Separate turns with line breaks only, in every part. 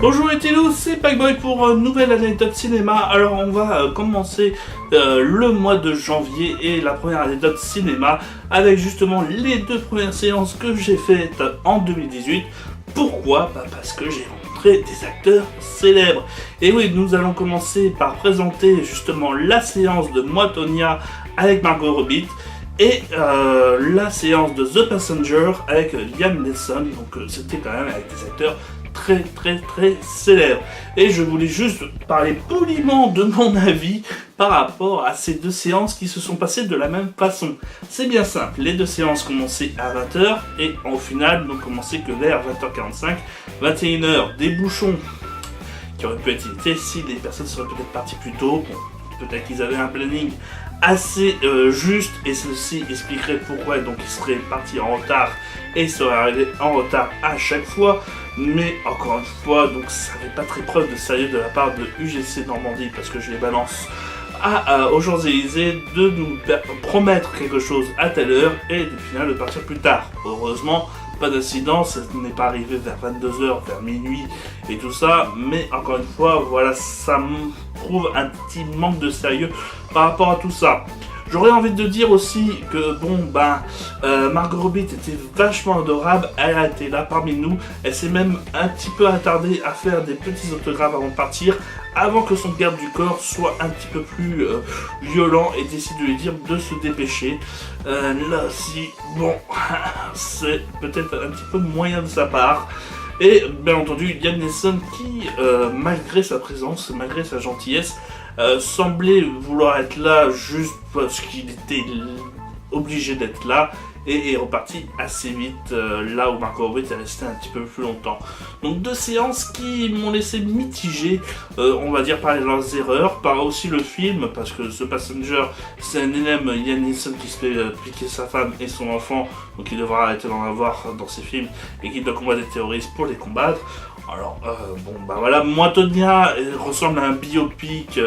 Bonjour et hello, c'est Packboy pour une nouvelle anecdote cinéma. Alors on va commencer le mois de janvier et la première anecdote cinéma avec justement les deux premières séances que j'ai faites en 2018. Pourquoi ? Parce que j'ai rencontré des acteurs célèbres. Et oui, nous allons commencer par présenter justement la séance de Moi, Tonya avec Margot Robbie. Et la séance de The Passenger avec Liam Neeson. Donc c'était quand même avec des acteurs très célèbre. Et je voulais juste parler poliment de mon avis par rapport à ces deux séances qui se sont passées de la même façon. C'est bien simple, les deux séances commençaient à 20h et au final n'ont commencé que vers 20h45, 21h, des bouchons qui auraient pu être évités si les personnes seraient peut-être parties plus tôt. Bon, peut-être qu'ils avaient un planning assez juste et ceci expliquerait pourquoi donc ils seraient partis en retard et seraient arrivés en retard à chaque fois. Mais encore une fois, donc ça n'est pas très preuve de sérieux de la part de UGC Normandie parce que je les balance aux Champs-Élysées de nous promettre quelque chose à telle heure et du final de partir plus tard. Heureusement, pas d'incident, ça n'est pas arrivé vers 22h, vers minuit et tout ça, mais encore une fois, voilà, ça me prouve un petit manque de sérieux par rapport à tout ça. J'aurais envie de dire aussi que Margot Robbie était vachement adorable, elle a été là parmi nous, elle s'est même un petit peu attardée à faire des petits autographes avant de partir, avant que son garde du corps soit un petit peu plus violent et décide de lui dire de se dépêcher. Là aussi, bon, c'est peut-être un petit peu moyen de sa part. Et bien entendu, Liam Neeson qui, malgré sa présence, malgré sa gentillesse, semblait vouloir être là juste parce qu'il était obligé d'être là et est reparti assez vite là où Margot Robbie est resté un petit peu plus longtemps. Donc deux séances qui m'ont laissé mitigé, on va dire par leurs erreurs, par aussi le film, parce que ce Passenger c'est un énième Liam Neeson qui se fait piquer sa femme et son enfant, donc il devra arrêter d'en avoir dans ses films et qui doit combattre des terroristes pour les combattre. Alors, voilà, Moi, Tonya ressemble à un biopic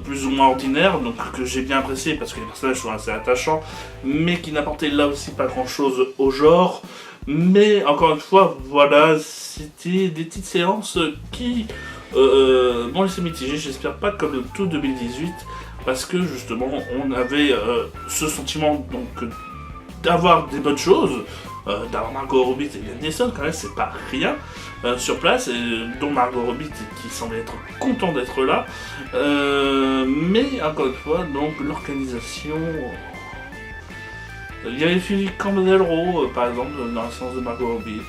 plus ou moins ordinaire, donc que j'ai bien apprécié parce que les personnages sont assez attachants, mais qui n'apportait là aussi pas grand chose au genre. Mais encore une fois, voilà, c'était des petites séances qui m'ont laissé mitigé, j'espère pas comme le tout 2018, parce que justement, on avait ce sentiment donc d'avoir des bonnes choses. D'avoir Margot Robbie et Liam Neeson, quand même, c'est pas rien sur place, et dont Margot Robbie qui semble être content d'être là. Mais encore une fois, donc l'organisation. Il y avait Philippe Candeloro, par exemple, dans la séance de Margot Robbie.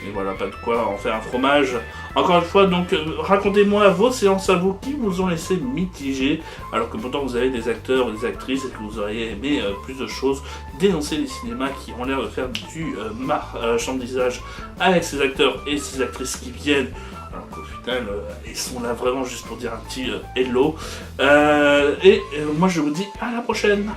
Et voilà, pas de quoi en faire un fromage. Encore une fois, donc, racontez-moi vos séances à vous qui vous ont laissé mitigé, alors que pourtant vous avez des acteurs ou des actrices et que vous auriez aimé plus de choses, dénoncer les cinémas qui ont l'air de faire du marchandisage avec ces acteurs et ces actrices qui viennent, alors qu'au final, ils sont là vraiment juste pour dire un petit hello. Moi je vous dis à la prochaine.